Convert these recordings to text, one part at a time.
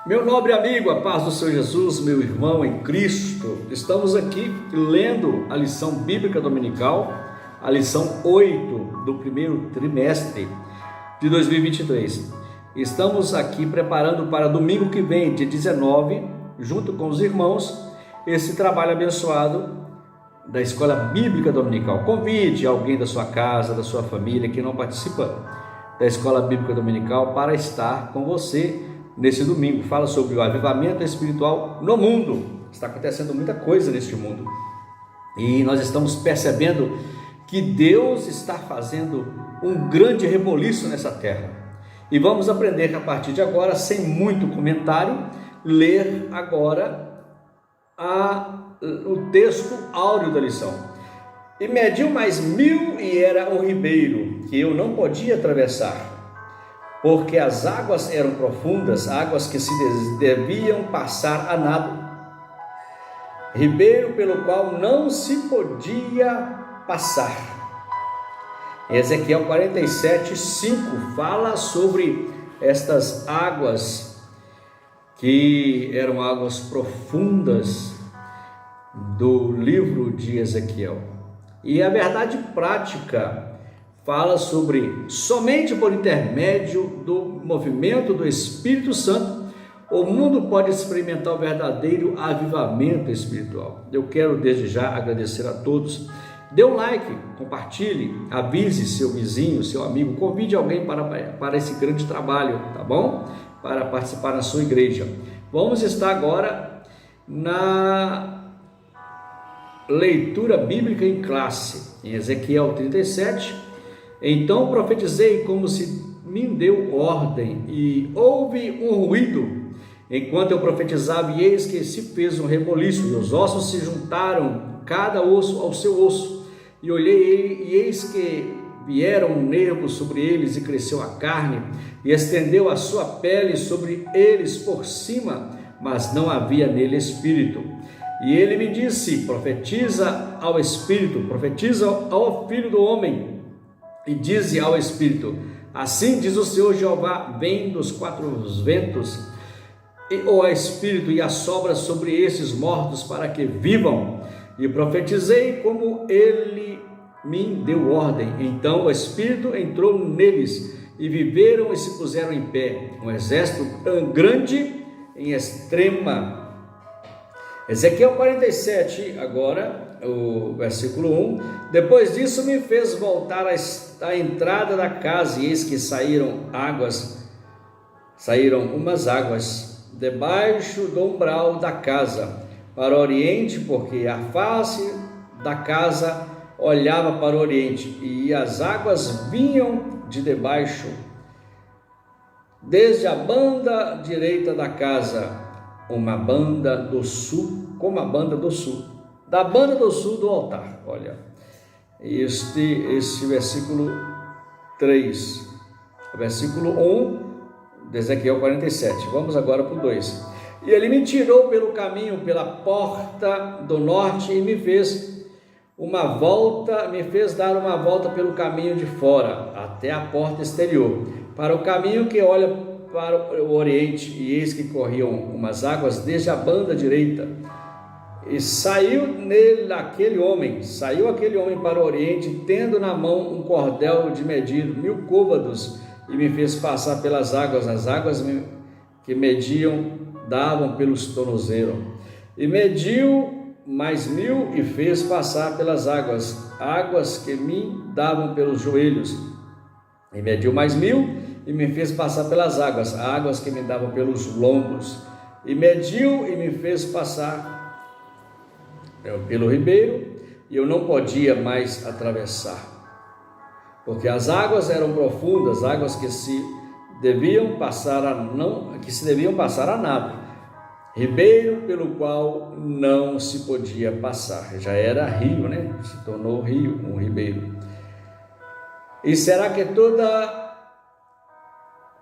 Meu nobre amigo, a paz do Senhor Jesus, meu irmão em Cristo, estamos aqui lendo a lição bíblica dominical, a lição 8 do primeiro trimestre de 2023. Estamos aqui preparando para domingo que vem, dia 19, junto com os irmãos, esse trabalho abençoado da Escola Bíblica Dominical. Convide alguém da sua casa, da sua família que não participa da Escola Bíblica Dominical para estar com você nesse domingo. Fala sobre o avivamento espiritual no mundo. Está acontecendo muita coisa neste mundo e nós estamos percebendo que Deus está fazendo um grande reboliço nessa terra. E vamos aprender a partir de agora, sem muito comentário, ler agora o texto áureo da lição. E mediu mais 1000 e era um ribeiro que eu não podia atravessar, porque as águas eram profundas, águas que se deviam passar a nado. Ribeiro pelo qual não se podia passar. Ezequiel 47:5 fala sobre estas águas que eram águas profundas do livro de Ezequiel. E a verdade prática fala sobre somente por intermédio do movimento do Espírito Santo o mundo pode experimentar o verdadeiro avivamento espiritual. Eu quero desde já agradecer a todos. Dê um like, compartilhe, avise seu vizinho, seu amigo, convide alguém para esse grande trabalho, tá bom? Para participar na sua igreja. Vamos estar agora na leitura bíblica em classe, em Ezequiel 37. Então profetizei como se me deu ordem, e houve um ruído enquanto eu profetizava, e eis que se fez um reboliço, e os ossos se juntaram, cada osso ao seu osso. E olhei, e eis que vieram nervos sobre eles, e cresceu a carne, e estendeu a sua pele sobre eles por cima, mas não havia nele espírito. E ele me disse: profetiza ao espírito, profetiza ao filho do homem, e dize ao espírito: assim diz o Senhor Jeová, vem dos quatro ventos, ou espírito, e assopra sobre esses mortos para que vivam. E profetizei como ele me deu ordem. Então o espírito entrou neles, e viveram e se puseram em pé, um exército grande em extrema. Ezequiel 47, agora, o versículo 1. Depois disso me fez voltar à entrada da casa, e eis que saíram umas águas debaixo do umbral da casa, para o oriente, porque a face da casa olhava para o oriente, e as águas vinham de debaixo, desde a banda direita da casa, uma banda do sul, como a banda do sul, da banda do sul do altar. Olha, este versículo 3, versículo 1 de Ezequiel 47. Vamos agora para o 2. E ele me tirou pelo caminho, pela porta do norte, e me fez dar uma volta pelo caminho de fora, até a porta exterior, para o caminho que olha para o oriente, e eis que corriam umas águas desde a banda direita. E saiu aquele homem para o oriente, tendo na mão um cordel de medir 1000 côvados, e me fez passar pelas águas, as águas que mediam davam pelos tornozelos. E mediu mais 1000 e fez passar pelas águas que me davam pelos joelhos. E mediu mais 1000 e me fez passar pelas águas que me davam pelos lombos. E mediu e me fez passar pelo ribeiro, e eu não podia mais atravessar, porque as águas eram profundas, águas que se deviam passar a nado. Ribeiro pelo qual não se podia passar. Já era rio, né? Se tornou rio, um ribeiro. E será que toda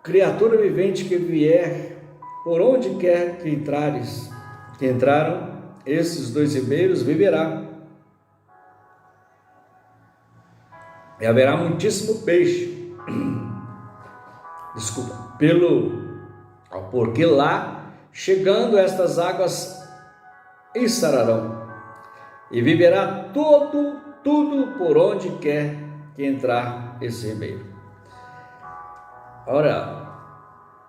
criatura vivente que vier, por onde quer que entraram esses dois ribeiros, viverá. E haverá muitíssimo peixe. Porque lá chegando estas águas e sararão, e viverá tudo por onde quer que entrar esse ribeiro. Ora,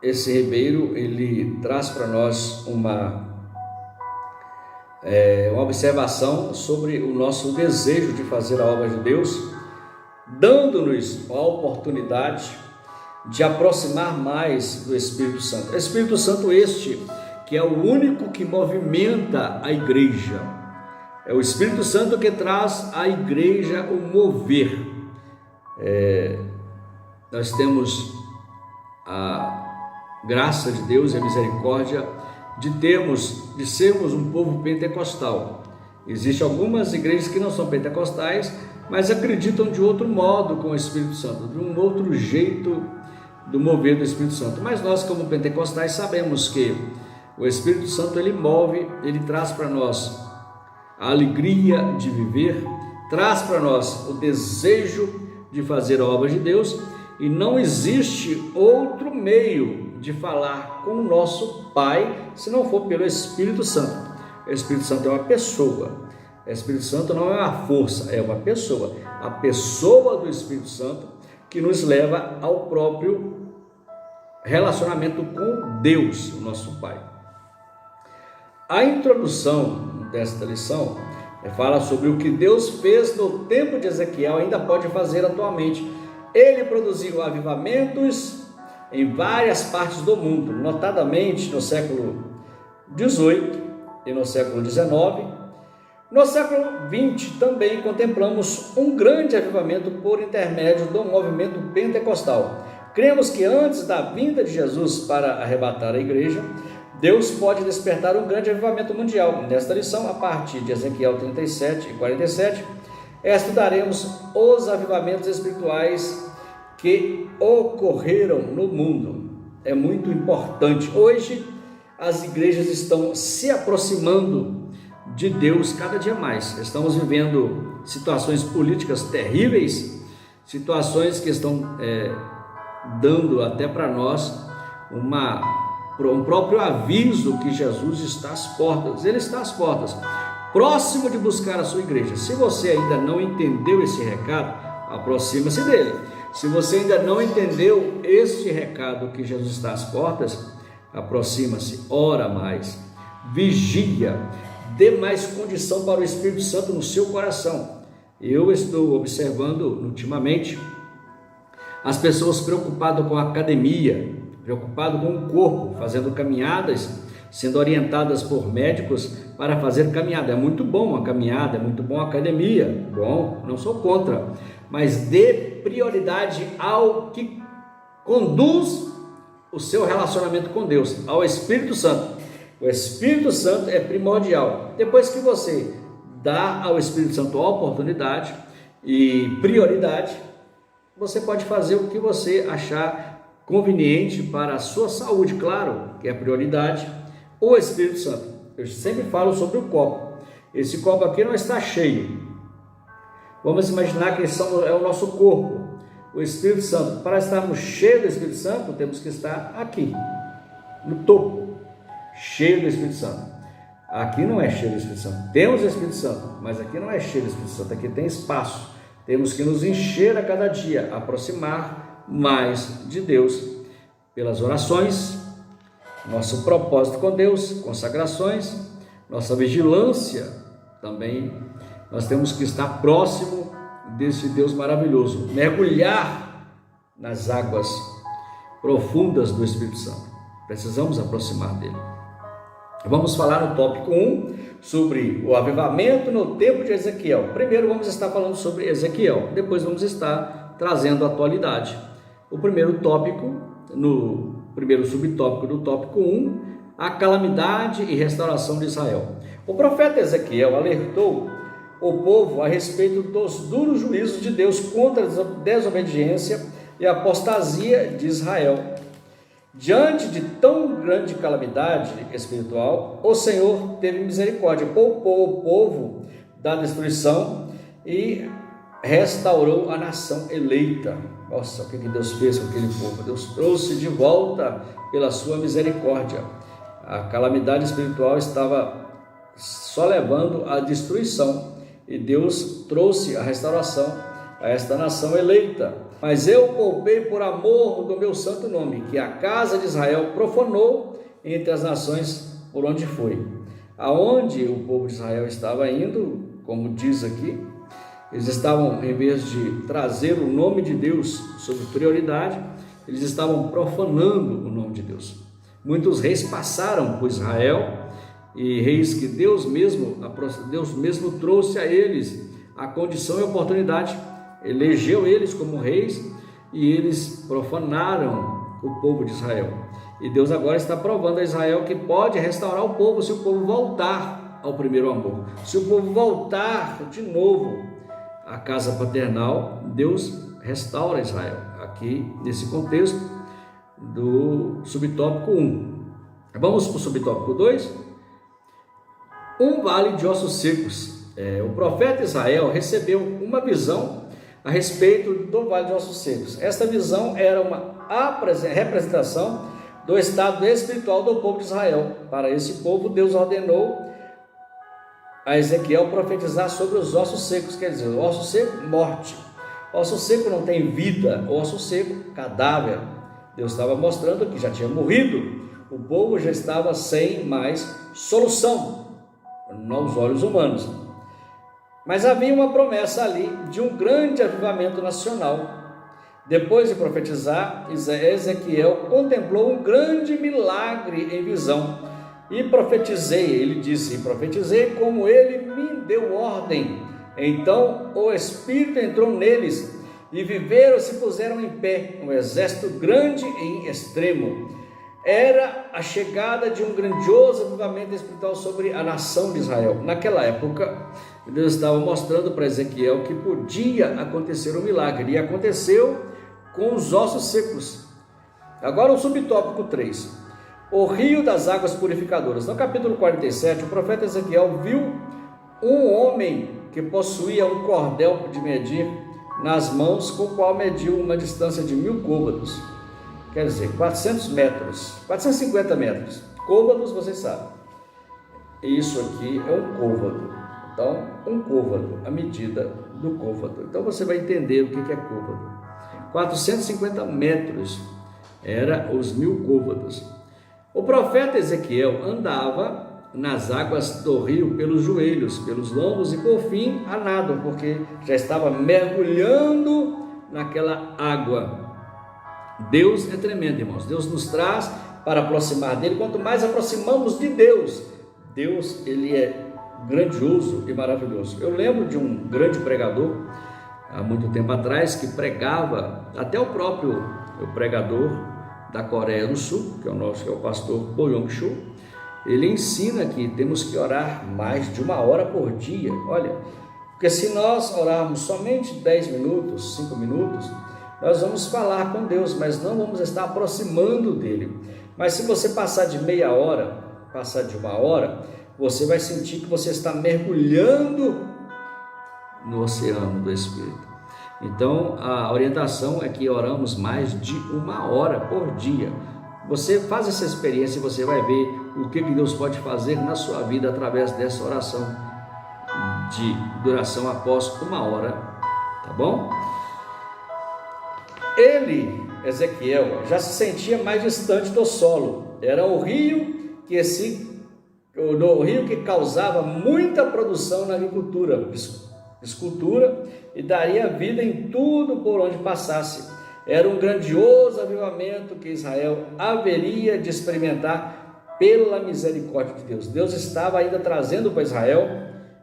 esse ribeiro, ele traz para nós uma observação sobre o nosso desejo de fazer a obra de Deus, dando-nos a oportunidade de aproximar mais do Espírito Santo. Espírito Santo este que é o único que movimenta a igreja. É o Espírito Santo que traz à igreja o mover. Nós temos a graça de Deus e a misericórdia de sermos um povo pentecostal. Existem algumas igrejas que não são pentecostais, mas acreditam de outro modo com o Espírito Santo, de um outro jeito do mover do Espírito Santo. Mas nós, como pentecostais, sabemos que o Espírito Santo, ele move, ele traz para nós a alegria de viver, traz para nós o desejo de fazer a obra de Deus, e não existe outro meio de falar com o nosso Pai se não for pelo Espírito Santo. O Espírito Santo é uma pessoa. O Espírito Santo não é uma força, é uma pessoa. A pessoa do Espírito Santo que nos leva ao próprio relacionamento com Deus, o nosso Pai. A introdução desta lição fala sobre o que Deus fez no tempo de Ezequiel, ainda pode fazer atualmente. Ele produziu avivamentos em várias partes do mundo, notadamente no século XVIII e no século XIX. No século XX também contemplamos um grande avivamento por intermédio do movimento pentecostal. Cremos que antes da vinda de Jesus para arrebatar a igreja, Deus pode despertar um grande avivamento mundial. Nesta lição, a partir de Ezequiel 37 e 47, estudaremos os avivamentos espirituais que ocorreram no mundo. É muito importante. Hoje, as igrejas estão se aproximando de Deus cada dia mais. Estamos vivendo situações políticas terríveis, situações que estão dando até para nós um próprio aviso que Jesus está às portas. Ele está às portas, próximo de buscar a sua igreja. Se você ainda não entendeu esse recado, aproxima-se dele. Se você ainda não entendeu este recado que Jesus está às portas, aproxima-se, ora mais, vigia, dê mais condição para o Espírito Santo no seu coração. Eu estou observando ultimamente as pessoas preocupadas com a academia, preocupadas com o corpo, fazendo caminhadas, sendo orientadas por médicos para fazer caminhada. É muito bom a caminhada, é muito bom a academia, bom, não sou contra, mas dê prioridade ao que conduz o seu relacionamento com Deus, ao Espírito Santo. O Espírito Santo é primordial. Depois que você dá ao Espírito Santo a oportunidade e prioridade, você pode fazer o que você achar conveniente para a sua saúde, claro, que é a prioridade, o Espírito Santo. Eu sempre falo sobre o copo. Esse copo aqui não está cheio. Vamos imaginar que é o nosso corpo, o Espírito Santo. Para estarmos cheios do Espírito Santo, temos que estar aqui, no topo, cheio do Espírito Santo. Aqui não é cheio do Espírito Santo. Temos o Espírito Santo, mas aqui não é cheio do Espírito Santo. Aqui tem espaço. Temos que nos encher a cada dia, aproximar mais de Deus pelas orações, nosso propósito com Deus, consagrações, nossa vigilância também. Nós temos que estar próximo desse Deus maravilhoso, mergulhar nas águas profundas do Espírito Santo. Precisamos aproximar dele. Vamos falar no tópico 1 sobre o avivamento no tempo de Ezequiel. Primeiro vamos estar falando sobre Ezequiel, depois vamos estar trazendo a atualidade. O primeiro tópico, no primeiro subtópico do tópico 1, a calamidade e restauração de Israel. O profeta Ezequiel alertou o povo a respeito dos duros juízos de Deus contra a desobediência e a apostasia de Israel. Diante de tão grande calamidade espiritual, o Senhor teve misericórdia, poupou o povo da destruição e restaurou a nação eleita. Nossa, o que Deus fez com aquele povo? Deus trouxe de volta pela sua misericórdia A calamidade espiritual estava só levando à destruição, e Deus trouxe a restauração a esta nação eleita. Mas eu poupei por amor do meu santo nome, que a casa de Israel profanou entre as nações por onde foi. Aonde o povo de Israel estava indo, como diz aqui, eles estavam, em vez de trazer o nome de Deus sob prioridade, eles estavam profanando o nome de Deus. Muitos reis passaram por Israel, e reis que Deus mesmo trouxe a eles a condição e a oportunidade, elegeu eles como reis, e eles profanaram o povo de Israel. E Deus agora está provando a Israel que pode restaurar o povo se o povo voltar ao primeiro amor. Se o povo voltar de novo à casa paternal, Deus restaura Israel. Aqui nesse contexto do subtópico 1. Vamos para o subtópico 2. Um vale de ossos secos. O profeta Israel recebeu uma visão a respeito do vale de ossos secos. Esta visão era uma representação do estado espiritual do povo de Israel. Para esse povo, Deus ordenou a Ezequiel profetizar sobre os ossos secos, quer dizer, o osso seco, morte. Osso seco não tem vida, osso seco, cadáver. Deus estava mostrando que já tinha morrido, o povo já estava sem mais solução aos olhos humanos. Mas havia uma promessa ali de um grande avivamento nacional. Depois de profetizar, Ezequiel contemplou um grande milagre em visão. E profetizei, ele disse, profetizei como ele me deu ordem. Então o Espírito entrou neles, e viveram e se puseram em pé, um exército grande e extremo. Era a chegada de um grandioso avivamento espiritual sobre a nação de Israel. Naquela época, Deus estava mostrando para Ezequiel que podia acontecer um milagre, e aconteceu com os ossos secos. Agora o subtópico 3, o rio das águas purificadoras. No capítulo 47, o profeta Ezequiel viu um homem que possuía um cordel de medir nas mãos, com o qual mediu uma distância de 1000 côvados, quer dizer, 400 metros, 450 metros. Côvados, vocês sabem, isso aqui é um côvado. Então, um côvado, a medida do côvado. Então você vai entender o que é côvado. 450 metros era os 1000 côvados. O profeta Ezequiel andava nas águas do rio pelos joelhos, pelos lombos, e por fim a nado, porque já estava mergulhando naquela água. Deus é tremendo, irmãos. Deus nos traz para aproximar dele. Quanto mais aproximamos de Deus, Deus, ele é grandioso e maravilhoso. Eu lembro de um grande pregador há muito tempo atrás que pregava, até o próprio pregador da Coreia do Sul, que é o pastor Bo Yong-Chul. Ele ensina que temos que orar mais de 1 hora por dia. Olha, porque se nós orarmos somente 10 minutos, 5 minutos, nós vamos falar com Deus, mas não vamos estar aproximando dele. Mas se você passar de meia hora, passar de 1 hora, você vai sentir que você está mergulhando no oceano do Espírito. Então, a orientação é que oramos mais de 1 hora por dia. Você faz essa experiência e você vai ver o que Deus pode fazer na sua vida através dessa oração de duração após 1 hora, tá bom? Ele, Ezequiel, já se sentia mais distante do solo. Era o rio que causava muita produção na agricultura, escultura, e daria vida em tudo por onde passasse. Era um grandioso avivamento que Israel haveria de experimentar pela misericórdia de Deus. Deus estava ainda trazendo para Israel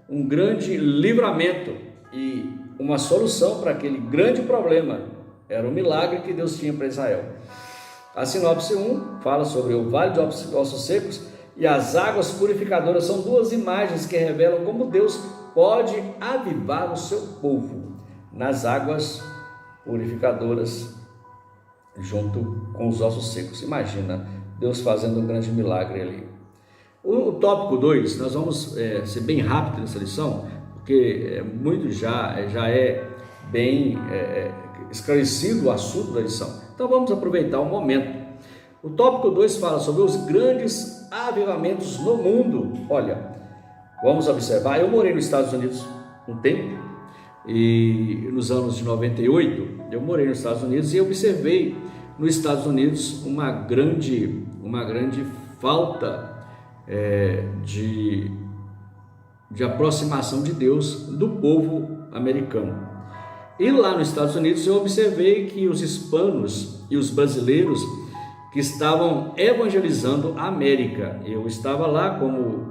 um grande livramento e uma solução para aquele grande problema. Era um milagre que Deus tinha para Israel. A sinopse 1 fala sobre o vale de ossos secos, e as águas purificadoras são duas imagens que revelam como Deus pode avivar o seu povo nas águas purificadoras junto com os ossos secos. Imagina Deus fazendo um grande milagre ali. O tópico 2, nós vamos ser bem rápido nessa lição, porque já é bem esclarecido o assunto da lição. Então vamos aproveitar o momento. O tópico 2 fala sobre os grandes avivamentos no mundo. Olha, vamos observar, eu morei nos Estados Unidos um tempo, e nos anos de 98, eu morei nos Estados Unidos e observei nos Estados Unidos uma grande falta de aproximação de Deus do povo americano. E lá nos Estados Unidos eu observei que os hispanos e os brasileiros que estavam evangelizando a América. Eu estava lá como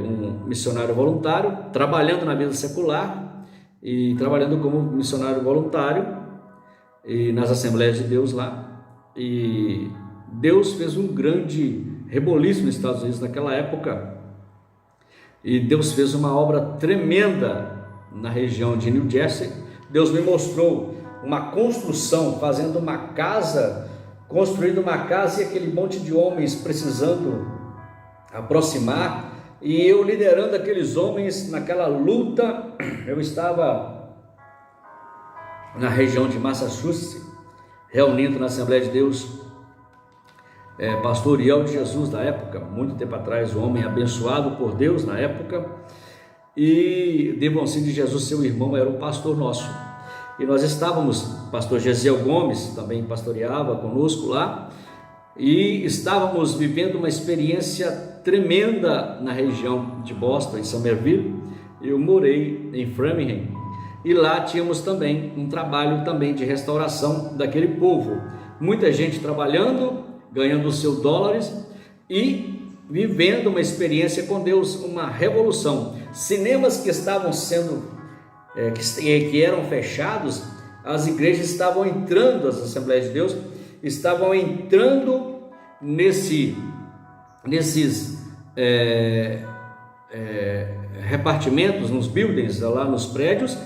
um missionário voluntário, trabalhando na vida secular e trabalhando como missionário voluntário e nas Assembleias de Deus lá. E Deus fez um grande reboliço nos Estados Unidos naquela época, e Deus fez uma obra tremenda na região de New Jersey. Deus me mostrou uma construção, fazendo uma casa, construindo uma casa, e aquele monte de homens precisando aproximar, e eu liderando aqueles homens naquela luta. Eu estava na região de Massachusetts, reunindo na Assembleia de Deus pastor Uriel de Jesus, da época, muito tempo atrás, um homem abençoado por Deus na época, e Devoncinho de Jesus, seu irmão, era o pastor nosso, e nós estávamos, pastor Gesiel Gomes também pastoreava conosco lá, e estávamos vivendo uma experiência tremenda na região de Boston, em Somerville. Eu morei em Framingham, e lá tínhamos também um trabalho também de restauração daquele povo, muita gente trabalhando, ganhando os seus dólares e vivendo uma experiência com Deus, uma revolução. Cinemas que estavam sendo, que eram fechados, as igrejas estavam entrando, as Assembleias de Deus estavam entrando nesses repartimentos, nos buildings, lá nos prédios,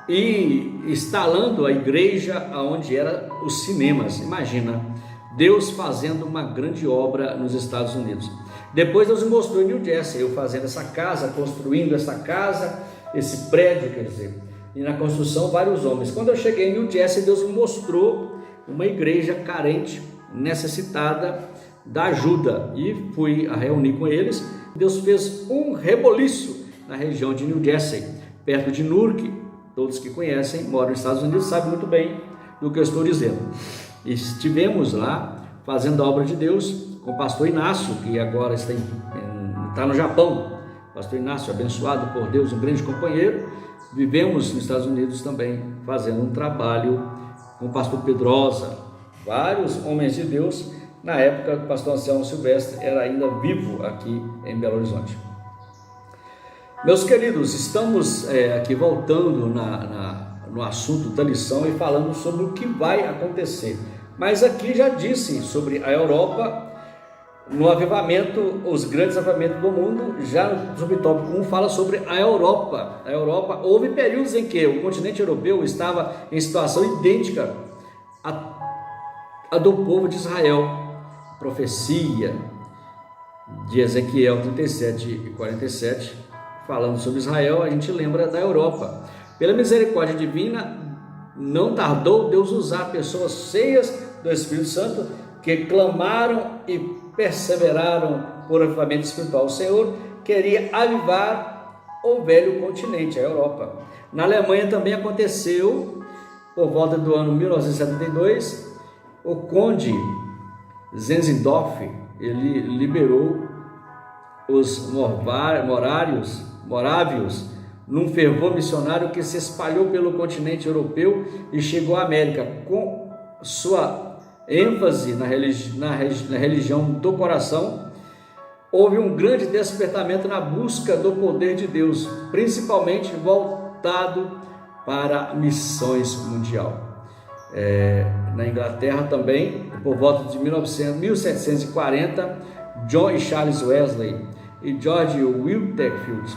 e instalando a igreja onde eram os cinemas. Imagina, Deus fazendo uma grande obra nos Estados Unidos. Depois Deus me mostrou em New Jersey, eu fazendo essa casa, construindo essa casa, esse prédio, quer dizer, e na construção vários homens. Quando eu cheguei em New Jersey, Deus me mostrou uma igreja carente, necessitada da ajuda, e fui a reunir com eles. Deus fez um reboliço na região de New Jersey, perto de Newark. Todos que conhecem, moram nos Estados Unidos, sabem muito bem do que eu estou dizendo. E estivemos lá fazendo a obra de Deus com o pastor Inácio, que agora está no Japão. Pastor Inácio, abençoado por Deus, um grande companheiro. Vivemos nos Estados Unidos também fazendo um trabalho com o pastor Pedrosa, vários homens de Deus. Na época, o pastor Anselmo Silvestre era ainda vivo aqui em Belo Horizonte. Meus queridos, estamos aqui voltando no assunto da lição e falando sobre o que vai acontecer. Mas aqui já disse sobre a Europa, no avivamento, os grandes avivamentos do mundo. Já no subtópico 1 fala sobre a Europa. A Europa, houve períodos em que o continente europeu estava em situação idêntica à do povo de Israel. Profecia de Ezequiel 37 e 47, falando sobre Israel, a gente lembra da Europa. Pela misericórdia divina, não tardou Deus usar pessoas cheias do Espírito Santo, que clamaram e perseveraram por avivamento espiritual. O Senhor queria avivar o velho continente, a Europa. Na Alemanha também aconteceu, por volta do ano 1972, o conde Zinzendorf, ele liberou os morávios num fervor missionário que se espalhou pelo continente europeu e chegou à América, com sua ênfase na religião do coração. Houve um grande despertamento na busca do poder de Deus, principalmente voltado para missões mundial. Na Inglaterra também, por volta de 1740, John e Charles Wesley e George Whitefield,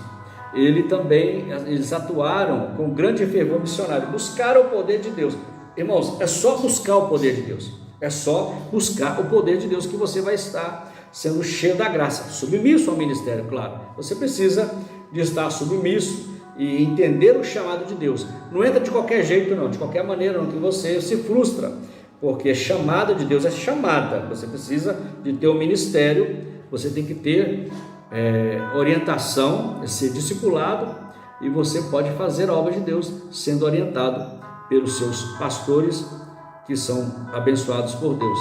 eles atuaram com grande fervor missionário, buscaram o poder de Deus. Irmãos, é só buscar o poder de Deus, é só buscar o poder de Deus que você vai estar sendo cheio da graça, submisso ao ministério, claro. Você precisa de estar submisso e entender o chamado de Deus. Não entra de qualquer jeito não, de qualquer maneira não, que você se frustra. porque chamada de Deus é chamada. Você precisa de ter um ministério, você tem que ter orientação, ser discipulado, e você pode fazer a obra de Deus sendo orientado pelos seus pastores, que são abençoados por Deus.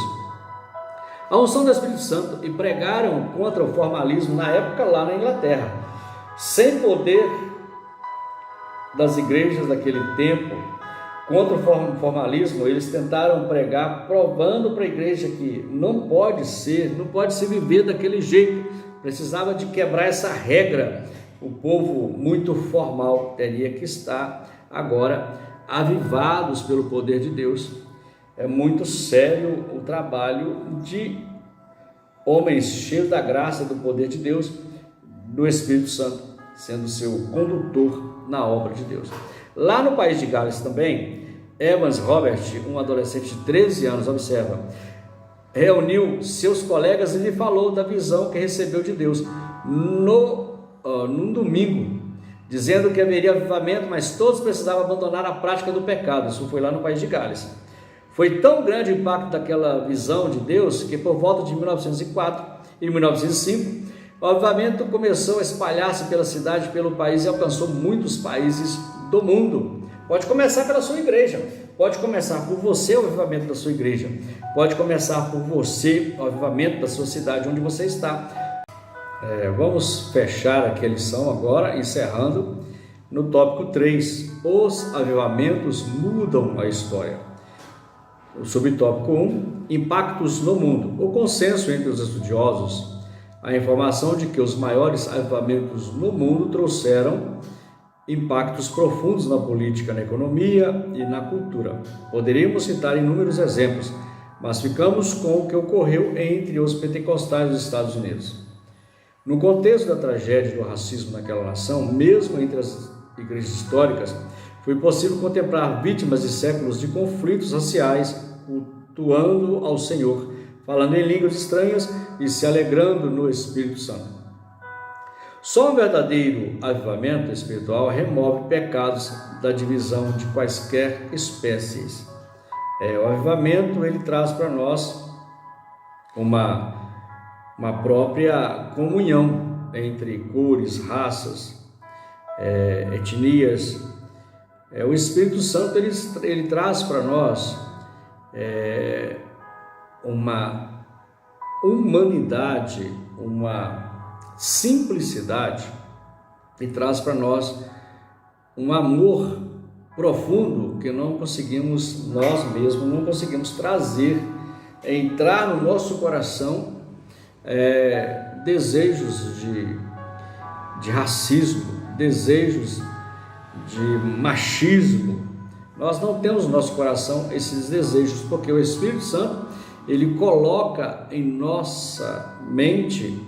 A unção do Espírito Santo, e pregaram contra o formalismo na época lá na Inglaterra. Sem poder das igrejas daquele tempo, contra o formalismo, eles tentaram pregar, provando para a igreja que não pode se viver daquele jeito, precisava de quebrar essa regra. O povo muito formal teria que estar agora avivados pelo poder de Deus. É muito sério o trabalho de homens cheios da graça, do poder de Deus, do Espírito Santo, sendo seu condutor na obra de Deus. Lá no país de Gales também, Evans Robert, um adolescente de 13 anos, observa, reuniu seus colegas e lhe falou da visão que recebeu de Deus num domingo, dizendo que haveria avivamento, mas todos precisavam abandonar a prática do pecado. Isso foi lá no país de Gales. Foi tão grande o impacto daquela visão de Deus que por volta de 1904 e 1905, o avivamento começou a espalhar-se pela cidade, pelo país, e alcançou muitos países do mundo. Pode começar pela sua igreja, pode começar por você o avivamento da sua igreja, pode começar por você o avivamento da sua cidade, onde você está. Vamos fechar aqui a lição agora, encerrando no tópico 3, os avivamentos mudam a história. O subtópico 1, impactos no mundo. O consenso entre os estudiosos, a informação de que os maiores avivamentos no mundo trouxeram impactos profundos na política, na economia e na cultura. Poderíamos citar inúmeros exemplos, mas ficamos com o que ocorreu entre os pentecostais dos Estados Unidos. No contexto da tragédia do racismo naquela nação, mesmo entre as igrejas históricas, foi possível contemplar vítimas de séculos de conflitos raciais, cultuando ao Senhor, falando em línguas estranhas e se alegrando no Espírito Santo. Só um verdadeiro avivamento espiritual remove pecados da divisão de quaisquer espécies. O avivamento, ele traz para nós uma própria comunhão entre cores, raças, etnias. O Espírito Santo, ele traz para nós uma humanidade, uma simplicidade, e traz para nós um amor profundo que nós mesmos não conseguimos trazer, entrar no nosso coração desejos de racismo, desejos de machismo. Nós não temos no nosso coração esses desejos, porque o Espírito Santo, ele coloca em nossa mente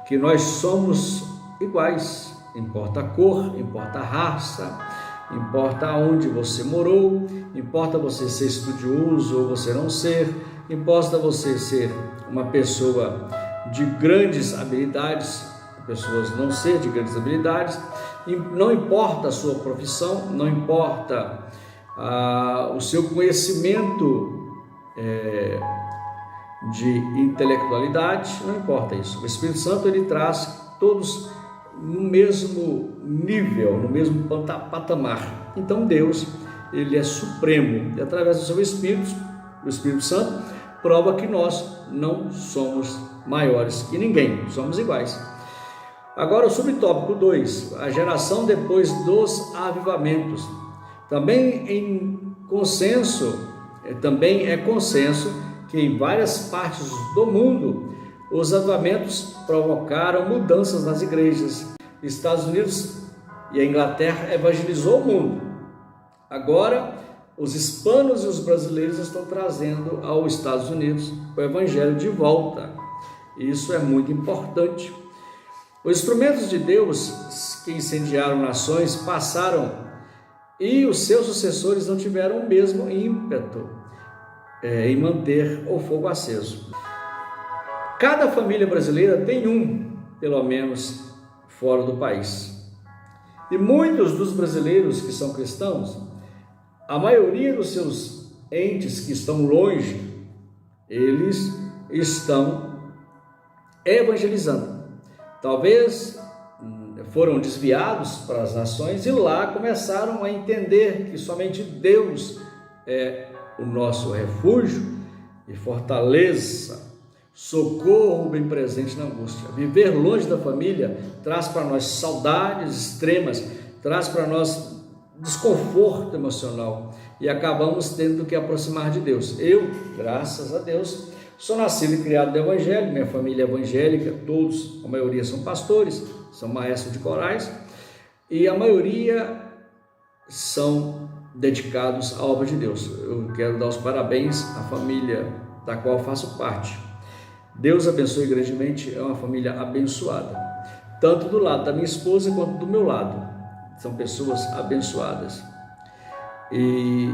que nós somos iguais. Importa a cor, importa a raça, importa onde você morou, importa você ser estudioso ou você não ser, importa você ser uma pessoa de grandes habilidades, pessoas não ser de grandes habilidades, e não importa a sua profissão, não importa o seu conhecimento de intelectualidade, não importa isso. O Espírito Santo, ele traz todos no mesmo nível, no mesmo patamar. Então Deus, ele é supremo, e através do seu Espírito, o Espírito Santo, prova que nós não somos maiores que ninguém, somos iguais. Agora o subtópico 2, a geração depois dos avivamentos. Também é consenso que em várias partes do mundo os avivamentos provocaram mudanças nas igrejas. Estados Unidos e a Inglaterra evangelizou o mundo. Agora os hispanos e os brasileiros estão trazendo aos Estados Unidos o evangelho de volta. Isso é muito importante. Os instrumentos de Deus que incendiaram nações passaram, e os seus sucessores não tiveram o mesmo ímpeto em manter o fogo aceso. Cada família brasileira tem pelo menos, fora do país. E muitos dos brasileiros que são cristãos, a maioria dos seus entes que estão longe, eles estão evangelizando. Talvez foram desviados para as nações e lá começaram a entender que somente Deus é o nosso refúgio e fortaleza, socorro bem presente na angústia. Viver longe da família traz para nós saudades extremas, traz para nós desconforto emocional e acabamos tendo que aproximar de Deus. Eu, graças a Deus, sou nascido e criado no Evangelho, minha família é evangélica, todos, a maioria são pastores, são maestros de corais e a maioria são dedicados à obra de Deus. Eu quero dar os parabéns à família da qual faço parte. Deus abençoe grandemente, é uma família abençoada, tanto do lado da minha esposa quanto do meu lado. São pessoas abençoadas e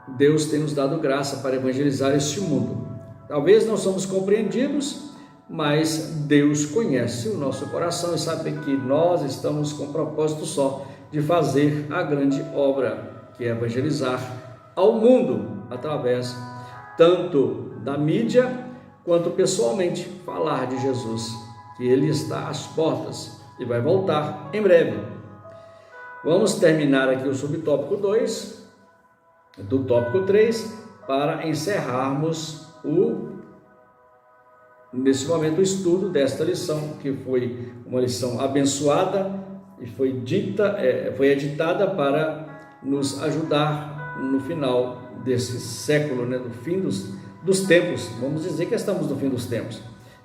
Deus tem nos dado graça para evangelizar este mundo. Talvez não somos compreendidos, mas Deus conhece o nosso coração e sabe que nós estamos com um propósito só de fazer a grande obra, que é evangelizar ao mundo através tanto da mídia quanto pessoalmente falar de Jesus, que Ele está às portas e vai voltar em breve. Vamos terminar aqui o subtópico 2 do tópico 3 para encerrarmos nesse momento o estudo desta lição, que foi uma lição abençoada e foi editada para nos ajudar no final desse século, no fim dos tempos. Vamos dizer que estamos no fim dos tempos,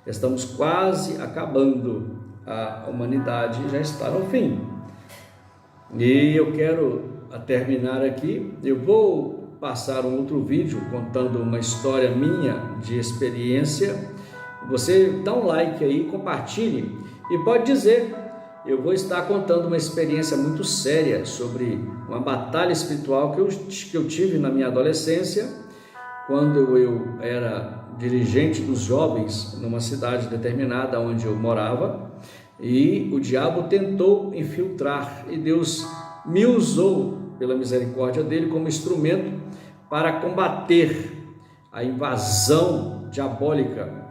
estamos quase acabando, a humanidade já está no fim. E eu quero terminar aqui, eu vou passar um outro vídeo contando uma história minha de experiência. Você dá um like aí, compartilhe e pode dizer, eu vou estar contando uma experiência muito séria sobre uma batalha espiritual que eu tive na minha adolescência, quando eu era dirigente dos jovens numa cidade determinada onde eu morava, e o diabo tentou infiltrar e Deus me usou pela misericórdia dele como instrumento para combater a invasão diabólica.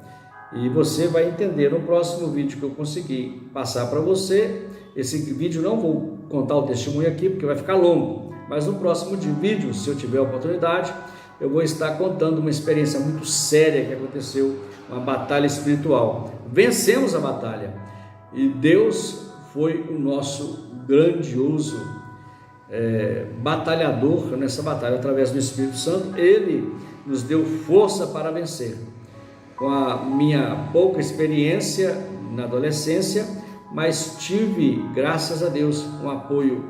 E você vai entender no próximo vídeo que eu conseguir passar para você. Esse vídeo não vou contar o testemunho aqui porque vai ficar longo, mas no próximo vídeo, se eu tiver a oportunidade, eu vou estar contando uma experiência muito séria que aconteceu, uma batalha espiritual. Vencemos a batalha e Deus foi o nosso grandioso batalhador nessa batalha. Através do Espírito Santo, Ele nos deu força para vencer. Com a minha pouca experiência na adolescência, mas tive, graças a Deus, um apoio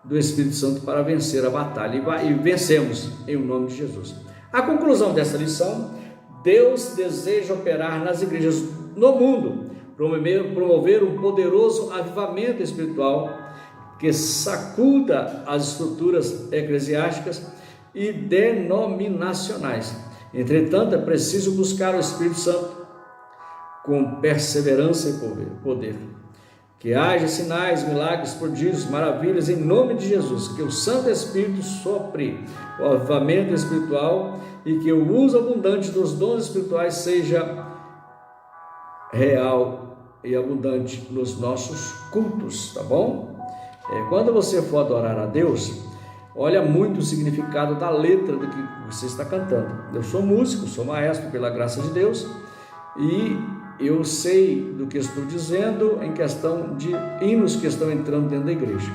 do Espírito Santo para vencer a batalha, e vencemos em nome de Jesus. A conclusão dessa lição: Deus deseja operar nas igrejas no mundo, promover um poderoso avivamento espiritual que sacuda as estruturas eclesiásticas e denominacionais. Entretanto, é preciso buscar o Espírito Santo com perseverança e poder. Que haja sinais, milagres, prodígios, maravilhas em nome de Jesus. Que o Santo Espírito sopre o avivamento espiritual e que o uso abundante dos dons espirituais seja real e abundante nos nossos cultos, tá bom? Quando você for adorar a Deus, olha muito o significado da letra do que você está cantando. Eu sou músico, sou maestro pela graça de Deus e eu sei do que estou dizendo em questão de hinos que estão entrando dentro da igreja.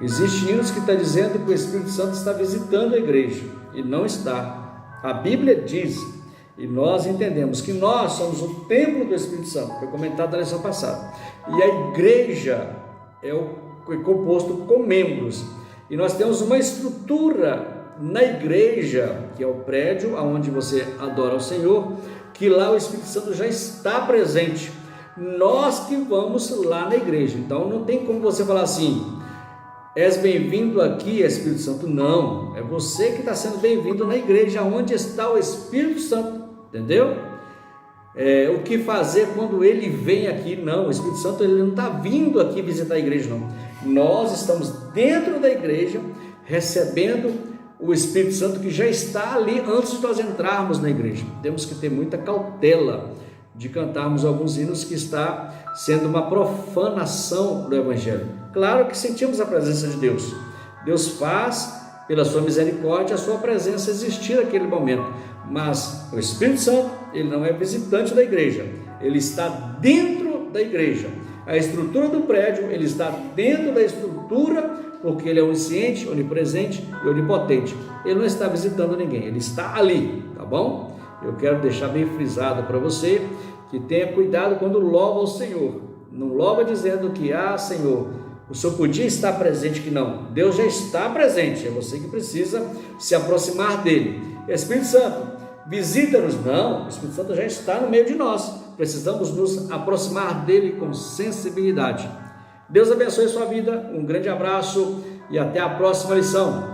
Existem hinos que estão dizendo que o Espírito Santo está visitando a igreja e não está. A Bíblia diz, e nós entendemos que nós somos o templo do Espírito Santo, foi comentado na lição passada, e a igreja é composto com membros. E nós temos uma estrutura na igreja, que é o prédio onde você adora o Senhor, que lá o Espírito Santo já está presente. Nós que vamos lá na igreja. Então não tem como você falar assim: és bem-vindo aqui, Espírito Santo. Não, é você que está sendo bem-vindo na igreja, onde está o Espírito Santo, entendeu? O que fazer quando ele vem aqui? Não, o Espírito Santo ele não está vindo aqui visitar a igreja, não. Nós estamos dentro da igreja, recebendo o Espírito Santo que já está ali antes de nós entrarmos na igreja. Temos que ter muita cautela de cantarmos alguns hinos que está sendo uma profanação do Evangelho. Claro que sentimos a presença de Deus. Deus faz, pela sua misericórdia, a sua presença existir naquele momento. Mas o Espírito Santo, ele não é visitante da igreja, ele está dentro da igreja. A estrutura do prédio, ele está dentro da estrutura, porque ele é onisciente, onipresente e onipotente. Ele não está visitando ninguém, ele está ali, tá bom? Eu quero deixar bem frisado para você que tenha cuidado quando louva o Senhor. Não louva dizendo que, Senhor, o Senhor podia estar presente, que não. Deus já está presente, é você que precisa se aproximar dele. Espírito Santo, visita-nos. Não, o Espírito Santo já está no meio de nós. Precisamos nos aproximar dele com sensibilidade. Deus abençoe sua vida, um grande abraço e até a próxima lição.